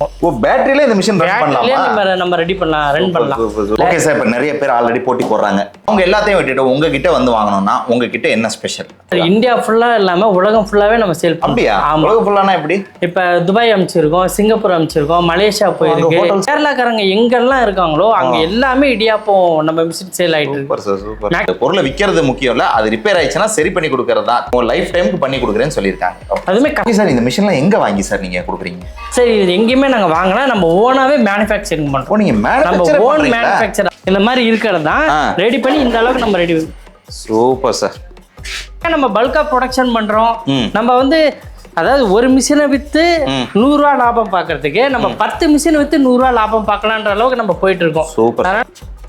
ஓ பேட்டரியில இந்த machine run பண்ணலாமா? நம்ம ரெடி பண்ணலாம், ரன் பண்ணலாம். Okay sir. இப்ப நிறைய பேர் ஆல்ரெடி போட்டி போடுறாங்க. அவங்க எல்லாத்தையும் விட்டுட்டு உங்ககிட்ட வந்து வாங்கணும்னா உங்ககிட்ட என்ன ஸ்பெஷல்? இந்தியா ஃபுல்லா இல்லாம உலகம் ஃபுல்லாவே நம்ம சேல் பண்ணுவோம். அப்படியா? உலகம் ஃபுல்லானா எப்படி? இப்ப துபாய் அமைச்சிருக்கோம், சிங்கப்பூர் அமைச்சிருக்கோம், மலேசியா போயிருக்கு. கேரளாக்காரங்க எங்கெல்லாம் இருக்காங்களோ அங்க எல்லாமே இடியாப்பம் நம்ம மிஷின் சேல் ஆயிட்டு இருக்கு. Super super. பொருளை விக்கிறது முக்கியம் இல்ல, அது ரிப்பேர் ஆயிடுச்சுன்னா சரி பண்ணி கொடுக்கறதா. உங்க லைஃப் டைமுக்கு பண்ணி கொடுக்குறேன்னு சொல்லியிருக்காங்க. அதுமே சார் இந்த மிஷின்லாம் எங்க வாங்கி சார் நீங்க கொடுக்குறீங்க? சரி, இது எங்கேயுமே நாங்க வாங்கினா நம்ம ஓனாவே மேனுஃபேக்சரிங் பண்றோம். நீங்க நம்ம ஓன் மேனுஃபேக்சர் இந்த மாதிரி இருக்கிறது தான் ரெடி பண்ணி இந்த அளவுக்கு நம்ம ரெடி. Super sir. நம்ம பல்கா ப்ரொடக்ஷன் பண்றோம். நம்ம வந்து அதாவது ஒரு மிஷினை வித்து 100 ரூபா லாபம் பாக்குறதுக்கு நம்ம 10 மிஷினை வித்து 100 ரூபா லாபம் பார்க்கலான்ற அளவுக்கு நம்ம போயிட்டு இருக்கோம். Super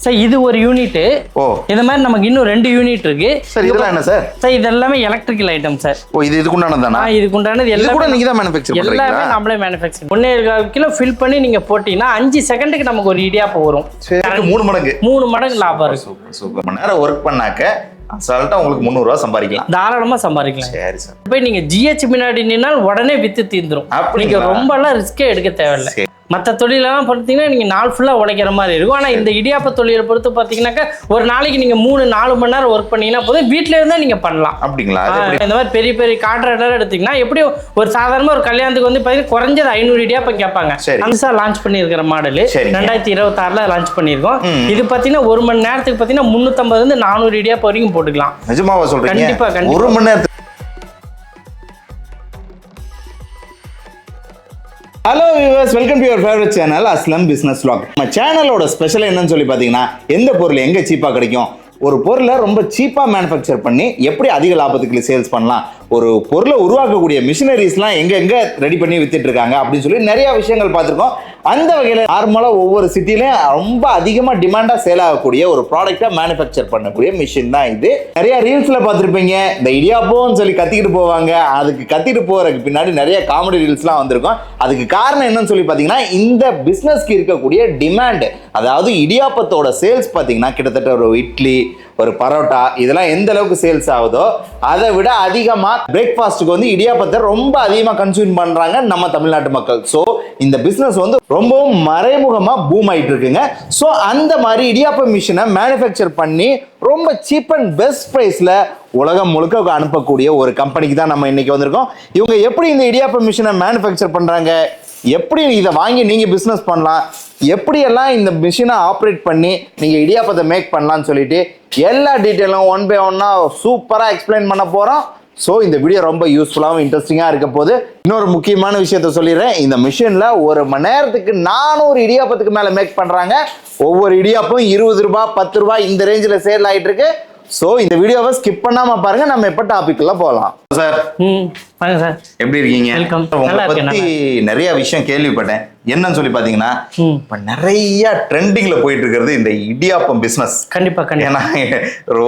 sir. இது ஒரு யூனிட். ஓ இந்த மாதிரி நமக்கு இன்னும் 2 யூனிட் இருக்கு சார். இதெல்லாம் என்ன சார்? சார் இது எல்லாமே எலக்ட்ரிக்கல் ஐட்டம் சார். ஓ இது இதுக்குண்டானது தானா? இதுக்கு உண்டானது எல்லாம் கூட நீங்க தான் மேனுஃபேக்சர் பண்றீங்களா? எல்லாமே நம்மளே மேனுஃபேக்சர். 1.5 கிலோ ஃபில் பண்ணி நீங்க போட்டீங்கன்னா 5 செகண்டுக்கு நமக்கு ஒரு இடியாப்பம் வரும். சரி 3 மடங்கு லாபம் இருக்கு. Super super. மணி நேரம் ஒர்க் பண்ணாக்க அசால்ட்டா உங்களுக்கு 300 ரூபாய் சம்பாதிக்கலாம். தாராளமா சம்பாதிக்கலாம். சரி சார். போய் நீங்க ஜிஹெச் முன்னாடி நின்னால் உடனே வித்து தீந்துரும். நீங்க ரொம்ப எல்லாம் ரிஸ்கே எடுக்க தேவையில்லை. மற்ற தொழிலெல்லாம் பார்த்தீங்கன்னா நீங்கள் நாள் ஃபுல்லாக உழைக்கிற மாதிரி இருக்கும். ஆனால் இந்த இடியாப்ப தொழிலை பொறுத்து பார்த்தீங்கன்னாக்கா ஒரு நாளைக்கு நீங்கள் 3-4 மணி நேரம் ஒர்க் பண்ணீங்கன்னா போதும், வீட்டில் இருந்தால் நீங்கள் பண்ணலாம். அப்படிங்களா? இந்த மாதிரி பெரிய பெரிய கான்ட்ராக்டர் எடுத்தீங்கன்னா எப்படி ஒரு சாதாரணமாக ஒரு கல்யாணத்துக்கு வந்து பார்த்தீங்கன்னா குறைஞ்சது 500 இடியாப்பம் கேட்பாங்க. புதுசாக லான்ச் பண்ணியிருக்கிற மாடல் 2026 லான்ச் பண்ணியிருக்கோம். இது பார்த்தீங்கன்னா 1 மணி நேரத்துக்கு பார்த்தீங்கன்னா 350 400 இடியாப்பம் வரைக்கும் போட்டுக்கலாம். நிஜமாவா சொல்றீங்க? கண்டிப்பாக 1 மணி நேரத்துக்கு. Hello viewers, welcome to your favourite channel Aslam business vlog. நம்ம சேனலோட ஸ்பெஷல் என்னன்னு சொல்லி பார்த்தீங்கன்னா, எந்த பொருள் எங்கே சீப்பாக கிடைக்கும், ஒரு பொருளை ரொம்ப சீப்பாக மேனுஃபேக்சர் பண்ணி எப்படி அதிக லாபத்துக்கு சேல்ஸ் பண்ணலாம், ஒரு பொருளை உருவாக்கக்கூடிய மிஷினரிஸ்லாம் எங்கே ரெடி பண்ணி வித்துட்டு இருக்காங்க அப்படின்னு சொல்லி நிறைய விஷயங்கள் பார்த்துருக்கோம். அந்த வகையில் நார்மலாக ஒவ்வொரு சிட்டிலையும் ரொம்ப அதிகமாக டிமாண்டாக சேல் ஆகக்கூடிய ஒரு ப்ராடக்டாக மேனுஃபேக்சர் பண்ணக்கூடிய மிஷின் தான் இது. நிறைய ரீல்ஸில் பார்த்துருப்பீங்க, இந்த இடியாப்போன்னு சொல்லி கத்திக்கிட்டு போவாங்க. அதுக்கு கத்திட்டு போகிறதுக்கு பின்னாடி நிறைய காமெடி ரீல்ஸ்லாம் வந்திருக்கும். அதுக்கு காரணம் என்னன்னு சொல்லி பார்த்தீங்கன்னா, இந்த பிஸ்னஸ்க்கு இருக்கக்கூடிய டிமாண்டு. அதாவது இடியாப்பத்தோட சேல்ஸ் பார்த்தீங்கன்னா கிட்டத்தட்ட ஒரு இட்லி, ஒரு பரோட்டா இதெல்லாம் எந்த அளவுக்கு சேல்ஸ் ஆகுதோ அதை விட அதிகமாக பிரேக்ஃபாஸ்ட்டுக்கு வந்து இடியாப்பத்தை ரொம்ப அதிகமாக கன்சியூம் பண்ணுறாங்க நம்ம தமிழ்நாட்டு மக்கள். ஸோ இந்த பிஸ்னஸ் வந்து ரொம்பவும் மறைமுகமாக பூம் ஆகிட்டு இருக்குங்க. ஸோ அந்த மாதிரி இடியாப்ப மிஷினை மேனுஃபேக்சர் பண்ணி ரொம்ப சீப் அண்ட் பெஸ்ட் ப்ரைஸில் உலகம் முழுக்க அனுப்பக்கூடிய ஒரு கம்பெனிக்கு தான் நம்ம இன்னைக்கு வந்திருக்கோம். இவங்க எப்படி இந்த இடியாப்ப மிஷினை மேனுஃபேக்சர் பண்ணுறாங்க, எப்படி இதை வாங்கி நீங்கள் பிஸ்னஸ் பண்ணலாம், எப்படியெல்லாம் இந்த மிஷினை ஆப்ரேட் பண்ணி நீங்கள் இடியாப்பத்தை மேக் பண்ணலான்னு சொல்லிட்டு எல்லா டீட்டெயிலும் 1 by 1 சூப்பராக எக்ஸ்பிளைன் பண்ண போகிறோம். ஸோ இந்த வீடியோ ரொம்ப யூஸ்ஃபுல்லாகவும் இன்ட்ரெஸ்டிங்காக இருக்க போது. இன்னொரு முக்கியமான விஷயத்த சொல்லிடுறேன். இந்த மிஷினில் 1 மணி நேரத்துக்கு 400 இடியாப்பத்துக்கு மேலே மேக் பண்ணுறாங்க. ஒவ்வொரு இடியாப்பும் 20 ரூபாய் 10 ரூபாய் இந்த ரேஞ்சில் சேல் ஆகிட்டு இருக்கு. ஸோ இந்த வீடியோவை ஸ்கிப் பண்ணாம பாருங்க. நம்ம எப்போ டாபிக்ல போகலாம். சார் சார் எப்படி இருக்கீங்க? உங்களை பத்தி நிறைய விஷயம் கேள்விப்பட்டேன். என்னன்னு சொல்லி பாத்தீங்கன்னா, இப்ப நிறைய ட்ரெண்டிங்ல போயிட்டு இருக்கிறது இந்த இடியாப்பம் பிசினஸ். கண்டிப்பா ஏன்னா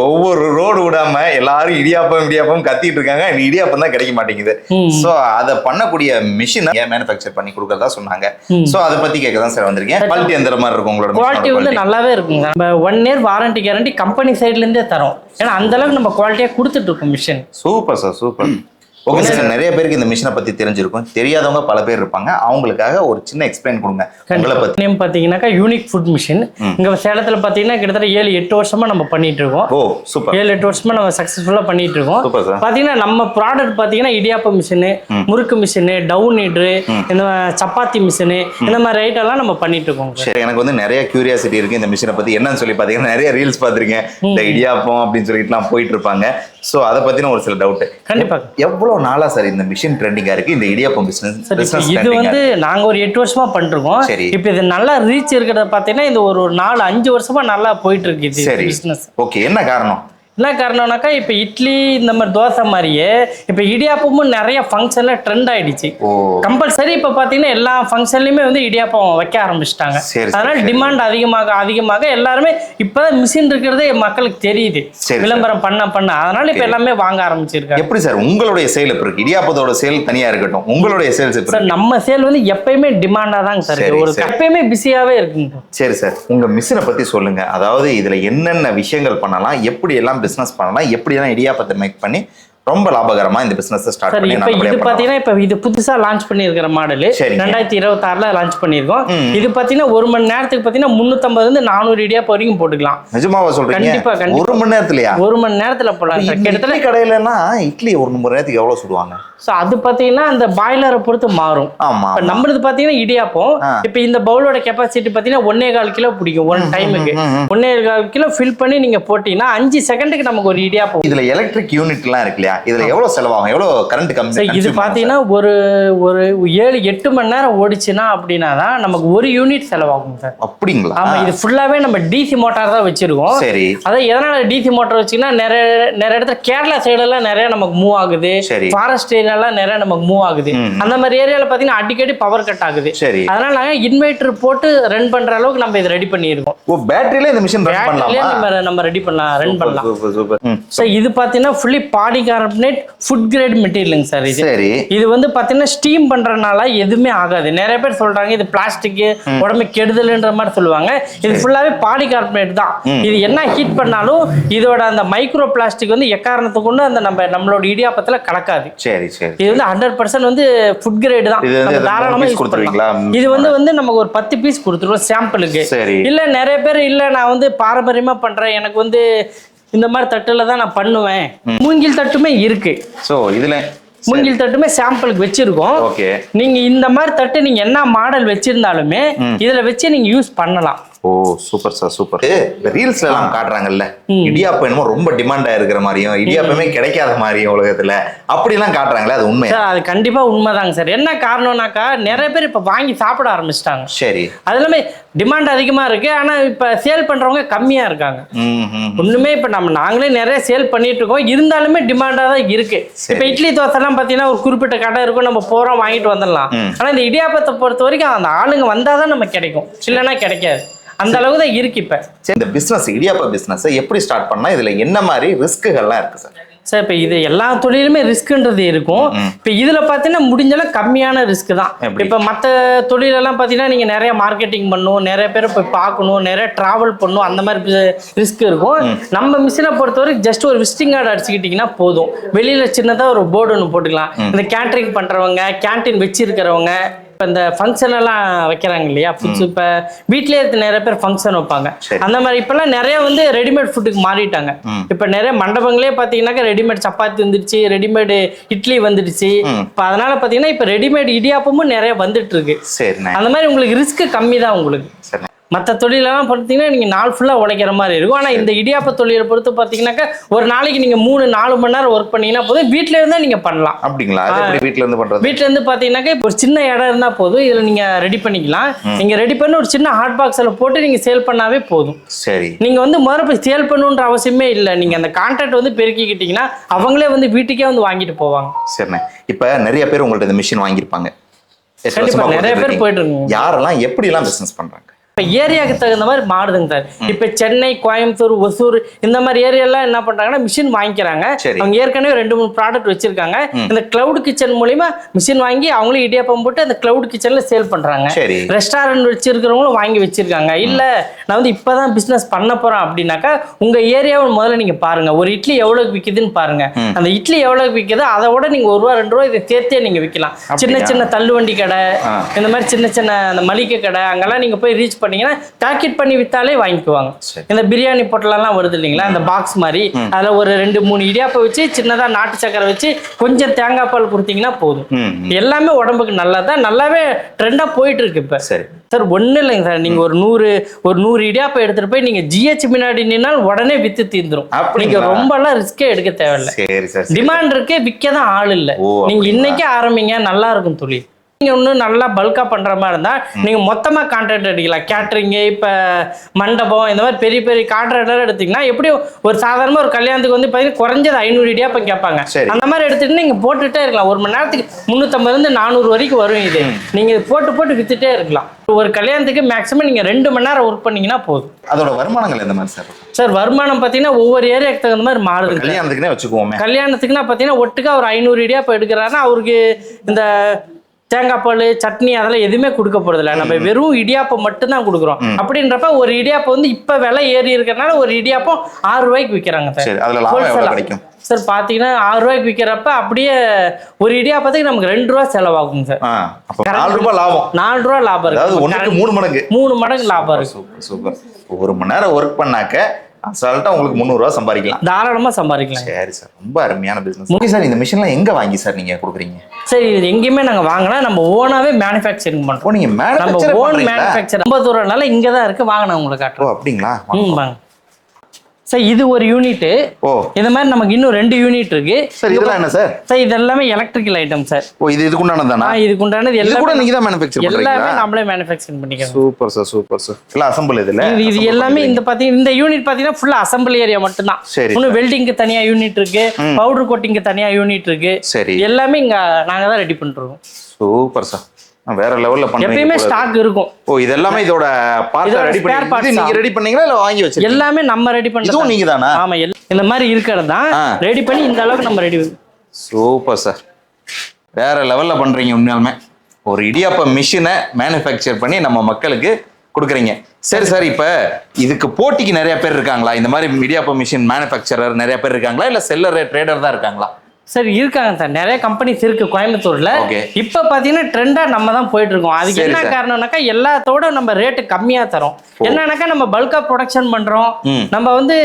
ஒவ்வொரு ரோடு விடாம எல்லாரும் இடியாப்பம் கத்திட்டு இருக்காங்க. இடியாப்பம் தான் கிடைக்க மாட்டேங்குது. சோ அதை பண்ணக்கூடிய மிஷினை மேனுஃபேக்சர் பண்ணி கொடுக்கறதா சொன்னாங்க. சோ அதை பத்தி கேட்கதான் சார் வந்திருக்கேன். குவாலிட்டி எந்த மாதிரி இருக்கும் உங்களோட? குவாலிட்டி வந்து நல்லாவே இருக்குங்க. நம்ம 1 year வாரண்டி கேரண்டி கம்பெனி சைட்ல இருந்தே தரோம். ஏன்னா அந்த அளவுக்கு நம்ம குவாலிட்டியா கொடுத்துட்டு இருக்கோம் machine. Super sir, super. Okay sir, நிறைய பேருக்கு இந்த மிஷினை பத்தி தெரிஞ்சிருக்கும், தெரியாதவங்க பல பேர் இருப்பாங்க. அவங்களுக்காக ஒரு சின்ன எக்ஸ்பிளைன் கொடுங்க உங்களை பத்தி. நேம் பாத்தீங்கன்னாக்கா யூனிக் ஃபுட் மிஷின். இங்க சேலத்துல பாத்தீங்கன்னா கிட்டத்தட்ட 7-8 வருஷமா நம்ம பண்ணிட்டு இருக்கோம். ஓ சூப்பர். 7-8 வருஷமா நம்ம சக்சஸ்ஃபுல்லா பண்ணிட்டு இருக்கோம். Super sir. பாத்தீங்கன்னா நம்ம ப்ராடக்ட் பாத்தீங்கன்னா இடியாப்ப மிஷின், முறுக்கு மிஷின், டவுன் நீட்ரு, இந்த சப்பாத்தி மிஷின், இந்த மாதிரி ஐட்டம்லாம் நம்ம பண்ணிட்டு இருக்கோம். சரி, எனக்கு வந்து நிறைய கியூரியாசிட்டி இருக்கு இந்த மிஷினை பத்தி. என்னன்னு சொல்லி பாத்தீங்கன்னா, நிறைய ரீல்ஸ் பாத்திருக்கேன் இந்த இடியாப்பம் அப்படின்னு சொல்லிட்டுலாம் போயிட்டு இருப்பாங்க. சோ அதை பத்தின ஒரு சில டவுட். கண்டிப்பா. எவ்வளவு நாளா சார் இந்த மிஷின் ட்ரெண்டிங்கா இருக்கு, இந்த இடியாப்பம் பிசினஸ்? இது வந்து நாங்க ஒரு 8 வருஷமா பண்ணிருக்கோம். இப்ப இது நல்லா ரீச் இருக்கிறத பாத்தீங்கன்னா இந்த ஒரு 4-5 வருஷமா நல்லா போயிட்டு இருக்கு இது பிசினஸ். ஓகே, என்ன காரணம்? என்ன காரணம்னாக்கா இப்ப இட்லி இந்த மாதிரி தோசை மாதிரியே இப்ப இடியாப்பமும் நிறைய ஃபங்க்ஷன்ல ட்ரெண்ட் ஆயிடுச்சு. கம்பல்சரி இப்ப பாத்தீங்கன்னா எல்லா ஃபங்க்ஷன்லயுமே வந்து இடியாப்பம் வைக்க ஆரம்பிச்சிட்டாங்க. அதனால டிமாண்ட் அதிகமாக எல்லாருமே இப்பதான் மிஷின் இருக்கிறதே மக்களுக்கு தெரியுது, விளம்பரம் பண்ண அதனால இப்ப எல்லாமே வாங்க ஆரம்பிச்சிருக்காங்க. எப்படி சார் உங்களுடைய சேல் எப்படி இருக்கு? இடியாப்பத்தோட சேல் தனியா இருக்கட்டும், உங்களுடைய சேல்ஸ் எப்படி? சார் நம்ம சேல் வந்து எப்பயுமே டிமாண்டா தாங்க சார், ஒரு எப்பயுமே பிஸியாவே இருக்குங்க. சரி சார், உங்க மிஷினை பத்தி சொல்லுங்க. அதாவது இதுல என்னென்ன விஷயங்கள் பண்ணலாம், எப்படி எல்லாம் பிசினஸ் பண்ணலாம், எப்படி எல்லாம் இடியாப்பத்தை மேக் பண்ணி ரொம்ப லாபகரமா இந்த பிசினஸ் ஸ்டார்ட் பண்ணி இப்ப இது பாத்தீங்கன்னா இப்ப இது புதுசா லான்ச் பண்ணிருக்கிற மாடல் 2026 லான்ச் பண்ணிருக்கோம். இது பாத்தீங்கன்னா 1 மணி நேரத்துக்கு பாத்தீங்கன்னா 350 இருந்து 400 இடியாப்பம் வரைக்கும் போட்டுக்கலாம். நிஜமாவா சொல்றீங்க? கண்டிப்பா 1 மணி நேரத்துலயா? 1 மணி நேரத்துல போடலாம். கிட்டத்தட்ட கடையில எல்லாம் இட்லி 1 மணி நேரத்துக்கு எவ்வளவு சுடுவாங்க? அது பாத்தீங்கன்னா அந்த பாய்லரை பொறுத்து மாறும். நம்மளது பாத்தீங்கன்னா இடியாப்பம் இப்ப இந்த பவுலோட கெப்பாசிட்டி பாத்தீங்கன்னா 1.25 கிலோ பிடிக்கும் ஒரு டைமுக்கு. 1.25 கிலோ ஃபில் பண்ணி நீங்க போட்டீங்கன்னா 5 செகண்டுக்கு நமக்கு ஒரு இடியாப்பம். இதுல எலக்ட்ரிக் யூனிட் எல்லாம் இருக்கு இல்லையா? இதுல எவ்வளவு செலவாகும்? எவ்வளவு கரண்ட் கம்மி? இது பாத்தீங்கன்னா ஒரு 7-8 மணி நேரம் ஓடிச்சுன்னா அப்படின்னா தான் நமக்கு ஒரு யூனிட் செலவாகும் சார். அப்படிங்களா? ஆமா, இது ஃபுல்லாவே நம்ம டிசி மோட்டார் தான் வச்சிருக்கோம். சரி. அதான் எதனால டிசி மோட்டார் வச்சீங்கன்னா நிறைய இடத்துல கேரளா சைடு எல்லாம் நிறைய நமக்கு மூவ் ஆகுது. ஃபாரஸ்ட் ஏரியா எல்லாம் நிறைய நமக்கு மூவ் ஆகுது. அந்த மாதிரி ஏரியால பாத்தீங்கன்னா அடிக்கடி பவர் கட் ஆகுது. அதனால நாங்க இன்வெர்டர் போட்டு ரன் பண்ற அளவுக்கு நம்ம இதை ரெடி பண்ணியிருக்கோம். ஓ, பேட்டரியில இந்த மிஷின் ரன் பண்ணலாமா? நம்ம ரெடி பண்ணலாம், ரன் பண்ணலாம். சோ இது பாத்தீங்கன்னா ஃபுல்லி பாலிகார்பனேட் ஃபுட் கிரேட் மெட்டீரியலுங்க சார். இது வந்து பாத்தீங்கன்னா ஸ்டீம் பண்றதுனால எதுவுமே ஆகாது. நிறைய பேர் சொல்றாங்க இது பிளாஸ்டிக் உடம்பு கெடுதல்ன்ற மாதிரி சொல்லுவாங்க. இது ஃபுல்லாவே பாலிகார்பனேட் தான். இது என்ன ஹீட் பண்ணாலும் இதோட அந்த மைக்ரோ பிளாஸ்டிக் வந்து எக்காரணத்துக்கு கொண்டு அந்த நம்மளோட இடியாப்பத்துல கலக்காது. இது வந்து 100% வந்து ஃபுட் கிரேட் தான். தாராளமா யூஸ் பண்ணலாம். இது வந்து நமக்கு ஒரு 10 பீஸ் கொடுத்துருவோம் சாம்பிளுக்கு. இல்ல நிறைய பேர் இல்ல நான் வந்து பாரம்பரியமா பண்றேன், எனக்கு வந்து இந்த மாதிரி தட்டுல தான் நான் பண்ணுவேன், மூங்கில் தட்டுமே இருக்கு. சோ இதுல மூங்கில் தட்டுமே சாம்பிளுக்கு வச்சிருக்கோம். நீங்க இந்த மாதிரி தட்டு நீங்க என்ன மாடல் வச்சிருந்தாலுமே இதுல வச்சு நீங்க யூஸ் பண்ணலாம். ஓ, சூப்பர் சார், சூப்பர். இந்த ரீல்ஸ்ல எல்லாம் காட்டுறாங்கல்ல, இடியாப்பம் என்னமோ ரொம்ப டிமாண்டா இருக்கிற மாதிரியும் இடியாப்பமே கிடைக்காத மாதிரியும் உலகத்துல அப்படி எல்லாம் காட்டுறாங்களே, அது உண்மை? அது கண்டிப்பா உண்மைதாங்க சார். என்ன காரணம்னாக்கா நிறைய பேர் இப்ப வாங்கி சாப்பிட ஆரம்பிச்சிட்டாங்க. சரி. அது எல்லாமே டிமாண்ட் அதிகமா இருக்கு, ஆனா இப்ப சேல் பண்றவங்க கம்மியா இருக்காங்க. ஒண்ணுமே இப்ப நாங்களே நிறைய சேல் பண்ணிட்டு இருக்கோம், இருந்தாலுமே டிமாண்டா தான் இருக்கு. இப்ப இட்லி தோசை எல்லாம் பாத்தீங்கன்னா ஒரு குறிப்பிட்ட கடை இருக்கும், நம்ம போறோம் வாங்கிட்டு வந்துடலாம். ஆனா இந்த இடியாப்பத்தை பொறுத்த வரைக்கும் அந்த ஆளுங்க வந்தாதான் நம்ம கிடைக்கும், இல்லைன்னா கிடைக்காது. அந்த அளவுக்கு தான் இருக்கு. இப்ப இந்த பிசினஸ் இடியாப்ப பிசினஸ் எப்படி ஸ்டார்ட் பண்ணா, இதுல என்ன மாதிரி ரிஸ்க்குகள்லாம் இருக்கு சார்? சார் இப்ப இது எல்லா தொழிலுமே ரிஸ்க்ன்றது இருக்கும். இப்ப இதுல பாத்தீங்கன்னா முடிஞ்சளவு கம்மியான ரிஸ்க் தான். இப்ப மத்த தொழிலெல்லாம் பாத்தீங்கன்னா நீங்க நிறைய மார்க்கெட்டிங் பண்ணணும், நிறைய பேரை போய் பார்க்கணும், நிறைய டிராவல் பண்ணணும், அந்த மாதிரி ரிஸ்க் இருக்கும். நம்ம மிஷினை பொறுத்தவரைக்கும் ஜஸ்ட் ஒரு விசிட்டிங் கார்டு அடிச்சுக்கிட்டீங்கன்னா போதும். வெளியில சின்னதா ஒரு போர்டு ஒன்று போட்டுக்கலாம். இந்த கேட்டரிங் பண்றவங்க, கேன்டீன் வச்சிருக்கிறவங்க, இப்போ இந்த ஃபங்க்ஷன் எல்லாம் வைக்கிறாங்க இல்லையா, புதுசு இப்போ வீட்லயே நிறைய பேர் ஃபங்க்ஷன் வைப்பாங்க. அந்த மாதிரி இப்பெல்லாம் நிறைய வந்து ரெடிமேட் ஃபுட்டுக்கு மாறிட்டாங்க. இப்போ நிறைய மண்டபங்களே பார்த்தீங்கன்னாக்கா ரெடிமேட் சப்பாத்தி வந்துடுச்சு, ரெடிமேடு இட்லி வந்துடுச்சு. இப்போ அதனால பார்த்தீங்கன்னா இப்போ ரெடிமேட் இடியாப்பமும் நிறைய வந்துட்டு இருக்கு. அந்த மாதிரி உங்களுக்கு ரிஸ்க் கம்மி தான் உங்களுக்கு. மற்ற தொழிலெல்லாம் பார்த்தீங்கன்னா நீங்கள் நாள் ஃபுல்லாக உழைக்கிற மாதிரி இருக்கும். ஆனால் இந்த இடியாப்ப தொழிலை பொறுத்து பார்த்தீங்கன்னாக்கா ஒரு நாளைக்கு நீங்கள் 3-4 மணி நேரம் ஒர்க் பண்ணீங்கன்னா போதும், வீட்டில இருந்தா நீங்கள் பண்ணலாம். அப்படிங்களா? வீட்டில இருந்து பண்ணுறது? வீட்டில இருந்து பார்த்தீங்கன்னாக்கா இப்போ ஒரு சின்ன இடம் இருந்தால் போதும், இதில் நீங்கள் ரெடி பண்ணிக்கலாம். நீங்கள் ரெடி பண்ணி ஒரு சின்ன ஹாட் பாக்ஸில் போட்டு நீங்கள் சேல் பண்ணாவே போதும். சரி. நீங்கள் வந்து முதல்ல போய் சேல் பண்ணணுன்ற அவசியமே இல்லை. நீங்கள் அந்த கான்ட்ராக்ட் வந்து பெருக்கிக்கிட்டீங்கன்னா அவங்களே வந்து வீட்டுக்கே வந்து வாங்கிட்டு போவாங்க. சரிண்ணே. இப்போ நிறைய பேர் உங்கள்ட்ட இந்த மிஷின் வாங்கியிருப்பாங்க. நிறைய பேர் போயிட்டு இருக்காங்க. யாரெல்லாம் எப்படிலாம் பிசினஸ் பண்றாங்க? இப்போ ஏரியாவுக்கு தகுந்த மாதிரி மாறுதுங்க சார். இப்போ சென்னை, கோயம்புத்தூர், ஒசூர் இந்த மாதிரி ஏரியாலாம் என்ன பண்றாங்கன்னா மிஷின் வாங்கிக்கிறாங்க. அவங்க ஏற்கனவே 2-3 ப்ராடக்ட் வச்சிருக்காங்க. இந்த கிளவுட் கிச்சன் மூலியமா மிஷின் வாங்கி அவங்களே இடியாப்பம் போட்டு அந்த கிளவுட் கிச்சன்ல சேல் பண்றாங்க. ரெஸ்டாரண்ட் வச்சிருக்கிறவங்களும் வாங்கி வச்சிருக்காங்க. இல்ல நான் வந்து இப்பதான் பிசினஸ் பண்ண போறேன் அப்படின்னாக்கா உங்க ஏரியாவை முதல்ல நீங்க பாருங்க, ஒரு இட்லி எவ்வளவுக்கு விற்குதுன்னு பாருங்க. அந்த இட்லி எவ்வளவுக்கு விற்குதோ அதை விட நீங்க ₹1-2 இதை சேர்த்தே நீங்க விற்கலாம். சின்ன சின்ன தள்ளுவண்டி கடை, இந்த மாதிரி சின்ன சின்ன அந்த மளிகை கடை, அங்கெல்லாம் நீங்க போய் ரீச் பண்ணீங்கன்னா பேக்கெட் பண்ணி வித்தாலே வாங்கிக்குவாங்க. இந்த பிரியாணி பொட்டலாம் வருது இல்லைங்களா, அந்த பாக்ஸ் மாதிரி, அதுல ஒரு 2-3 இடியாப்பம் வச்சு சின்னதா நாட்டு சக்கரை வச்சு கொஞ்சம் தேங்காய் பால் கொடுத்தீங்கன்னா போதும். எல்லாமே உடம்புக்கு நல்லதான், நல்லாவே ட்ரெண்டா போயிட்டு இருக்கு இப்ப. சரி சார், ஒன்றும் இல்லைங்க சார். நீங்க ஒரு 100 இடியாப்பம் எடுத்துட்டு போய் நீங்க ஜிஹெச் முன்னாடி நின்னால் உடனே வித்து தீந்துரும். நீங்க ரொம்ப எல்லாம் ரிஸ்கே எடுக்க தேவையில்லை. டிமாண்ட் இருக்கு, விற்கதான் ஆள் இல்லை. நீங்க இன்னைக்கே ஆரம்பிங்க, நல்லா இருக்கும் தொழில். நீங்க ஒன்றும் நல்லா பல்கா பண்ற மாதிரி இருந்தா நீங்க மொத்தமா கான்ட்ராக்ட் எடுக்கலாம். கேட்டரிங், இப்ப மண்டபம், இந்த மாதிரி பெரிய பெரிய கான்ட்ராக்டர் எடுத்தீங்கன்னா எப்படியும் ஒரு சாதாரணமா ஒரு கல்யாணத்துக்கு வந்து பாத்தீங்கன்னா குறைஞ்சது 500 இடியாப்பம் கேட்பாங்க. அந்த மாதிரி எடுத்துட்டு நீங்க போட்டுட்டே இருக்கலாம். ஒரு மணி நேரத்துக்கு 350-400 வரைக்கும் வரும். இது நீங்க போட்டு வித்துட்டே இருக்கலாம். ஒரு கல்யாணத்துக்கு மேக்ஸிமம் நீங்க 2 மணி நேரம் ஒர்க் பண்ணீங்கன்னா போதும். அதோட வருமானங்கள் எந்த மாதிரி சார்? சார் வருமானம் பாத்தீங்கன்னா ஒவ்வொரு ஏரியாவுக்கு தகுந்த மாதிரி மாறுது. கல்யாணத்துக்குன்னே வச்சுக்குவோம். கல்யாணத்துக்குன்னா பாத்தீங்கன்னா ஒட்டுக்கா ஒரு 500 இடியாப்பம் எடுக்கிறாருன்னா அவருக்கு இந்த தேங்காய் பால், சட்னி அதெல்லாம் எதுவுமே கொடுக்க போறதில்ல. நம்ம வெறும் இடியாப்பம் மட்டும்தான் கொடுக்குறோம். அப்படின்றப்ப ஒரு இடியாப்பம் வந்து இப்ப விலை ஏறி இருக்கிறதுனால ஒரு இடியாப்பம் ₹6 விற்கிறாங்க. சார் பாத்தீங்கன்னா 6 ரூபாய்க்கு விற்கிறப்ப அப்படியே ஒரு இடியாப்பத்துக்கு நமக்கு 2 ரூபா செலவாகும் சார். அப்ப 4 ரூபாய் லாபம். 4 ரூபா லாபம் இருக்கு. அதாவது 1க்கு 3 மடங்கு. 3 மடங்கு லாபம் இருக்கு. சூப்பர். 1 மணி நேரம் ஒர்க் பண்ணாக்க அசால்ட்டா உங்களுக்கு 300 ரூபாய் சம்பாதிக்கலாம். தாராளமா சம்பாதிக்கலாம். சரி சார், ரொம்ப அருமையான பிசினஸ். ஓகே சார், இந்த மிஷின்லாம் எங்க வாங்கி சார் நீங்க கொடுக்குறீங்க? சரி, இது எங்கேயுமே நாங்க வாங்கினா நம்ம ஓனாவே மேனுஃபேக்சரிங் பண்றோம். நீங்க நம்ம ஓன் மேனுஃபேக்சர் ரொம்ப தூரம்னால இங்க தான் இருக்கு. வாங்க நான் உங்களுக்கு காட்டுறேன். அப்படிங்களா? வாங்க சார். இது ஒரு யூனிட். இந்த மாதிரி நமக்கு இன்னும் 2 யூனிட் இருக்கு சார். இதெல்லாம் என்ன சார்? சார் இது எல்லாமே எலக்ட்ரிக்கல் ஐட்டம் சார். இதுக்குண்டானதானா? இதுக்குண்டானது எல்லாமே நீங்க தான் மேனுஃபேக்சர் பண்றீங்களா? எல்லாமே நம்மளே மேனுஃபேக்சர் பண்ணிக்கிறோம். Super sir. எல்லாம் அசெம்பிள் இது எல்லாமே இந்த பாத்தீங்க இந்த யூனிட் பாத்தீங்கன்னா ஃபுல்லா அசெம்பிள் ஏரியா மட்டும் தான். இன்னும் வெல்டிங்க்கு தனியா யூனிட் இருக்கு, பவுடர் கோட்டிங்க்கு தனியா யூனிட் இருக்கு. சரி, எல்லாமே இங்க நாங்க தான் ரெடி பண்றோம். சூப்பர் சார், வேற லெவல்ல பண்றீங்க. எப்பவுமே ஸ்டாக் இருக்கும். இதெல்லாம் இதோட பார்ட் ரெடி பண்ணி நீங்க ரெடி பண்ணீங்களா இல்ல வாங்கி வச்சிருக்கீங்க? எல்லாமே நம்ம ரெடி பண்றோம். இதுவும் நீங்க தானா? ஆமா, இந்த மாதிரி இருக்கிறது தான் ரெடி பண்ணி இந்த அளவுக்கு நம்ம ரெடி. சூப்பர் சார், வேற லெவல்ல பண்றீங்க உண்மையாலுமே. ஒரு இடியாப்ப மிஷினை மேனுஃபேக்சர் பண்ணி நம்ம மக்களுக்கு கொடுக்குறீங்க. சரி சார், இப்ப இதுக்கு போட்டிக்கு நிறைய பேர் இருக்காங்களா? இந்த மாதிரி இடியாப்ப மிஷின் மேனுஃபேக்சரர் நிறைய பேர் இருக்காங்களா இல்ல செல்லர் ட்ரேடர் தான் இருக்காங்களா? சார் இருக்காங்க சார், நிறைய கம்பெனிஸ் இருக்கு கோயம்புத்தூர்ல. இப்ப பாத்தீங்கன்னா ட்ரெண்டா நம்ம தான் போயிட்டு இருக்கோம். அதுக்கு என்ன காரணம்னாக்கா எல்லாத்தோட நம்ம ரேட்டு கம்மியா தரோம். என்னன்னாக்கா நம்ம பல்கா ப்ரொடக்ஷன் பண்றோம். நம்ம வந்து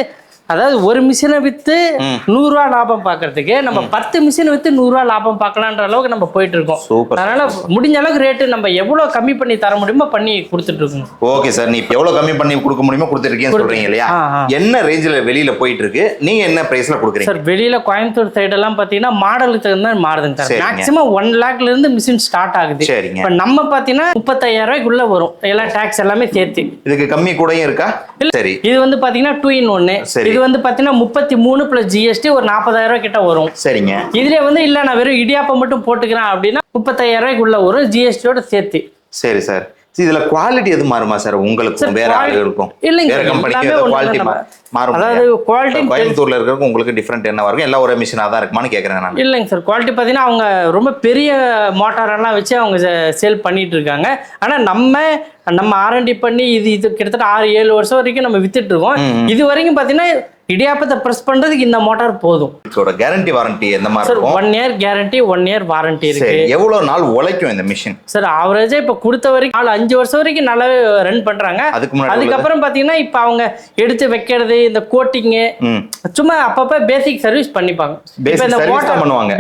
அதாவது ஒரு மிஷினை வித்து 100 ரூபா லாபம் பாக்குறதுக்கு நம்ம 10 மிஷினை வித்து 100 ரூபா லாபம் பார்க்கலான்ற அளவுக்கு நம்ம போயிட்டு இருக்கோம். அதனால முடிஞ்ச அளவுக்கு ரேட்டு நம்ம எவ்வளவு கம்மி பண்ணி தர முடியுமோ பண்ணி கொடுத்துட்டு இருக்கோம். ஓகே சார், நீ எவ்வளவு கம்மி பண்ணி கொடுக்க முடியுமோ கொடுத்துருக்கீங்கன்னு சொல்றீங்க இல்லையா? என்ன ரேஞ்சில வெளியில போயிட்டு இருக்கு, நீங்க என்ன பிரைஸ்ல கொடுக்குறீங்க? சார் வெளியில கோயம்புத்தூர் சைடு எல்லாம் பாத்தீங்கன்னா மாடலுக்கு தகுந்த மாறுதுங்க சார். மேக்ஸிமம் 1 லாக்ல இருந்து மிஷின் ஸ்டார்ட் ஆகுது. இப்ப நம்ம பாத்தீங்கன்னா 35,000 ரூபாய்க்குள்ள வரும், எல்லாம் டாக்ஸ் எல்லாமே சேர்த்து. இதுக்கு கம்மி கூடயும் இருக்கா? சரி, இது வந்து பாத்தீங்கன்னா 2 in 1. இது வந்து பாத்தீங்கன்னா 33 பிளஸ் ஜிஎஸ்டி ஒரு 40,000 ரூபாய் கிட்ட வரும். சரிங்க. இதுல வந்து இல்ல நான் வெறும் இடியாப்பம் மட்டும் போட்டுக்கிறேன் அப்படின்னா 35,000 ரூபாய்க்குள்ள வரும் ஜிஎஸ்டியோட சேர்த்து. சரி சார், இதுல குவாலிட்டி எது மாறுமா சார்? உங்களுக்கு வேற ஆளு இருக்கும், வேற கம்பெனிக்கு குவாலிட்டி மாறும். அதாவது குவாலிட்டி கோயம்புத்தூர்ல இருக்கிறவங்க உங்களுக்கு டிஃபரெண்ட் என்னவா இருக்கும்? எல்லாம் ஒரே மிஷினா தான் இருக்குமான்னு கேக்குறேன் நான். இல்லைங்க சார், குவாலிட்டி பாத்தீங்கன்னா அவங்க ரொம்ப பெரிய மோட்டார் எல்லாம் வச்சு அவங்க சேல் பண்ணிட்டு இருக்காங்க. ஆனா நம்ம R&D பண்ணி இது கிட்டத்தட்ட 6-7 வருஷம் வரைக்கும் நம்ம வித்துட்டு இருக்கோம். இது வரைக்கும் பாத்தீங்கன்னா இடியாப்பத்தை பிரஸ் பண்றதுக்கு இந்த மோட்டார் போதும். இதோட கேரண்டி வாரண்டி எந்த மாதிரி இருக்கும்? 1 year கேரண்டி, 1 year வாரண்டி இருக்கு. எவ்வளவு நாள் உழைக்கும் இந்த மிஷின்? சார் ஆவரேஜா இப்ப கொடுத்த வரைக்கும் 5 வருஷம் வரைக்கும் நல்லாவே ரன் பண்றாங்க. அதுக்கப்புறம் பாத்தீங்கன்னா இப்ப அவங்க எடுத்து வைக்கிறது, இந்த கோட்டிங் சும்மா அப்பப்ப பேசிக் சர்வீஸ் பண்ணிப்பாங்க.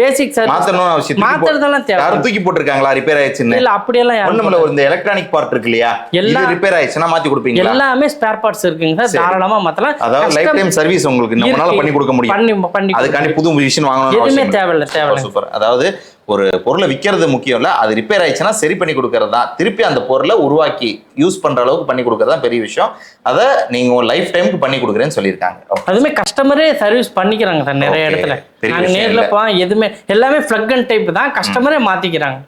பேசிக் சர்வீஸ் மாத்துறதெல்லாம் தேவை. தூக்கி போட்டுருக்காங்களா ரிப்பேர் ஆயிடுச்சுன்னு? இல்ல அப்படியெல்லாம் ஒண்ணுமில்ல, இந்த எலக்ட்ரானிக் பார்ட் இருக்கு இல்லையா, எல்லாம் ரிப்பேர் ஆயிடுச்சுன்னா மாத்தி கொடுப்பீங்க? எல்லாமே ஸ்பேர் பார்ட்ஸ் இருக்குங்க சார், தாராளமா மாத்தலாம். அதாவது லைஃப் டைம் சர்வீஸ் உங்களுக்கு நம்மளால பண்ணி கொடுக்க முடியும். அதுக்காண்டி புது மிஷின் வாங்கணும் எதுவுமே தேவையில்லை. சூப்பர். அதாவது ஒரு பொருளை விற்கிறது முக்கியம் இல்ல, அது ரிப்பேர் ஆயிடுச்சுன்னா சரி பண்ணி கொடுக்கறது தான். திருப்பி அந்த பொருளை உருவாக்கி யூஸ் பண்ற அளவுக்கு பண்ணி கொடுக்கறது தான் பெரிய விஷயம். அதை நீங்க ஒரு லைஃப் டைமுக்கு பண்ணி கொடுக்குறேன்னு சொல்லியிருக்காங்க. அதுமே கஸ்டமரே சர்வீஸ் பண்ணிக்கிறாங்க சார் நிறைய இடத்துல. நாங்க நேர்ல எதுவுமே எல்லாமே பிளக் அண்ட் டைப் தான், கஸ்டமரே மாத்திக்கிறாங்க.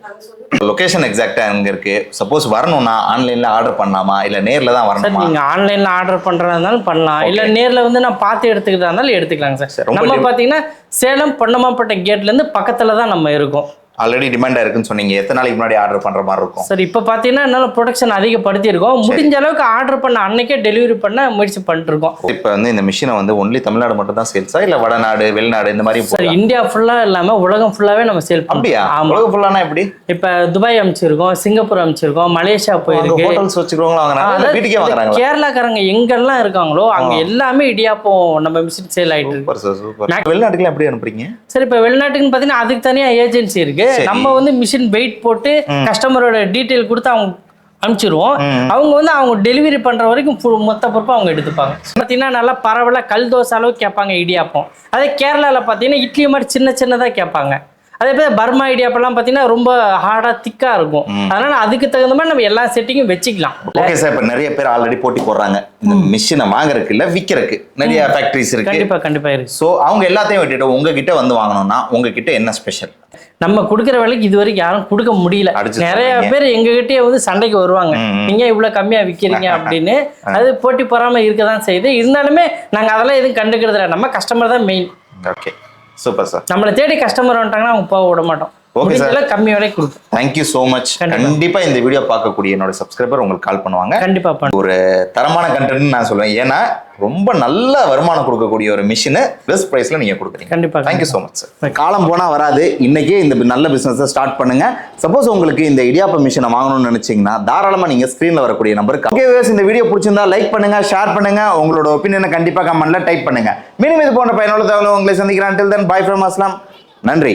லொகேஷன் எக்ஸாக்ட்டா எங்க இருக்கு? சப்போஸ் வரணும்னா ஆன்லைன்ல ஆர்டர் பண்ணலாமா இல்ல நேர்ல தான் வரணுமா? நீங்க ஆன்லைன்ல ஆர்டர் பண்றதா இருந்தாலும் பண்ணலாம், இல்ல நேர்ல வந்து நான் பார்த்து எடுத்துக்கிறதா இருந்தாலும் எடுத்துக்கலாங்க சார். நம்ம பாத்தீங்கன்னா சேலம் பொன்னமாப்பட்ட கேட்ல இருந்து பக்கத்துல தான் நம்ம இருக்கோம். ஆல்ரெடி டிமாண்டா இருக்குன்னு சொன்னீங்க, எத்தனை நாளைக்கு முன்னாடி ஆர்டர் பண்ற மாதிரி இருக்கும் சார்? இப்போ பாத்தீங்கன்னா என்னால ப்ரொடக்ஷன் அதிகப்படுத்தி இருக்கோம், முடிஞ்ச அளவுக்கு ஆர்டர் பண்ண அன்னைக்கே டெலிவரி பண்ண முயற்சி பண்ணிட்டு இருக்கோம். இப்போ வந்து இந்த மிஷினை வந்து ஒன்லி தமிழ்நாடு மட்டும் தான் சேல்ஸா இல்ல வடநாடு வெளிநாடு இந்த மாதிரி? சார் இந்தியா ஃபுல்லா இல்லாம உலகம் ஃபுல்லாவே நம்ம சேல் பண்ணுவோம். அப்படியா? உலகம் ஃபுல்லானா எப்படி? இப்போ துபாய் அமைச்சிருக்கோம், சிங்கப்பூர் அமைச்சிருக்கோம், மலேசியா போயிருக்கு. ஹோட்டல்ஸ் வச்சுக்கிறவங்க வாங்குறாங்க, வீட்டுக்கே வாங்குறாங்க. கேரளாக்காரங்க எங்கெல்லாம் இருக்காங்களோ அங்க எல்லாமே இடியாப்பம் நம்ம மிஷின் சேல் ஆயிட்டு இருக்கு. சூப்பர். வெளிநாட்டுக்கு எப்படி அனுப்புறீங்க சார்? இப்போ வெளிநாட்டுக்குன்னு பாத்தீங்கன்னா அதுக்கு தனியா ஏஜென்சி இருக்கு. நம்ம வந்து மிஷின் வெயிட் போட்டு கஸ்டமரோட டீடைல் கொடுத்து அவங்க அனுப்பிச்சிருவோம். அவங்க வந்து அவங்க டெலிவரி பண்ற வரைக்கும் மொத்த பொறுப்பா அவங்க எடுத்துப்பாங்க. பாத்தீங்கன்னா நல்லா பரவலா கல் தோசை அளவுக்கு கேட்பாங்க இடியாப்பம். அதே கேரளால பாத்தீங்கன்னா இட்லி மாதிரி சின்ன சின்னதா கேட்பாங்க. அதே போல பர்மா இடியாப்பெல்லாம் பாத்தீங்கன்னா ரொம்ப ஹார்டா திக்கா இருக்கும். அதனால அதுக்கு தகுந்த மாதிரி நம்ம எல்லா செட்டிங்கும் வச்சுக்கலாம். ஓகே சார், இப்ப நிறைய பேர் ஆல்ரெடி போட்டி போடுறாங்க இந்த மிஷினை வாங்குறதுக்கு இல்ல விக்கிறதுக்கு. நிறைய ஃபேக்டரிஸ் இருக்கு. கண்டிப்பா இருக்கு. சோ அவங்க எல்லாத்தையும் விட்டுட்டு உங்ககிட்ட வந்து வாங்கணும்னா உங்ககிட்ட என்ன ஸ்பெஷல்? நம்ம கொடுக்குற விலைக்கு இது வரைக்கும் யாரும் கொடுக்க முடியல. நிறைய பேர் எங்ககிட்டயே வந்து சண்டைக்கு வருவாங்க, நீங்க இவ்வளவு கம்மியா விக்கிறீங்க அப்படின்னு. அது போட்டி போறாம இருக்கதான் செய்யுது. இருந்தாலுமே நாங்க அதெல்லாம் எதுவும் கண்டுக்கிறது இல்லை. நம்ம கஸ்டமர் தான் மெயின். Okay, super sir. நம்மளை தேடி கஸ்டமர் வந்துட்டாங்கன்னா அவங்க போக விட மாட்டோம். ஓகே சார், கம்மி விலைக்கு கொடுப்போம். Thank you so much. கண்டிப்பா இந்த வீடியோ பார்க்கக்கூடிய என்னோட சப்ஸ்கிரைபர் உங்களுக்கு கால் பண்ணுவாங்க. கண்டிப்பா பண்ணுவோம். ஒரு தரமான கண்டென்ட் நான் சொல்லுவேன். ஏன்னா ரொம்ப நல்ல வருமானம் கொடுக்கக்கூடிய ஒரு மிஷினை பெஸ்ட் பிரைஸ்ல நீங்க கொடுக்குறீங்க. கண்டிப்பா. Thank you so much sir. காலம் போனா வராது, இன்னைக்கே இந்த நல்ல பிசினஸை ஸ்டார்ட் பண்ணுங்க. சப்போஸ் உங்களுக்கு இந்த இடியாப்ப மிஷினை வாங்கணும்னு நினைச்சீங்கன்னா தாராளமா நீங்க ஸ்கிரீன்ல வரக்கூடிய நம்பருக்கு. ஓகே வியூவர்ஸ், இந்த வீடியோ பிடிச்சிருந்தா லைக் பண்ணுங்க, ஷேர் பண்ணுங்க, உங்களோட ஒப்பீனியனை கண்டிப்பா கமெண்ட்ல டைப் பண்ணுங்க. மீண்டும் இது போன்ற பயனுள்ள தகவல் உங்களை சந்திக்கிறேன். Until then, bye from Aslam. நன்றி.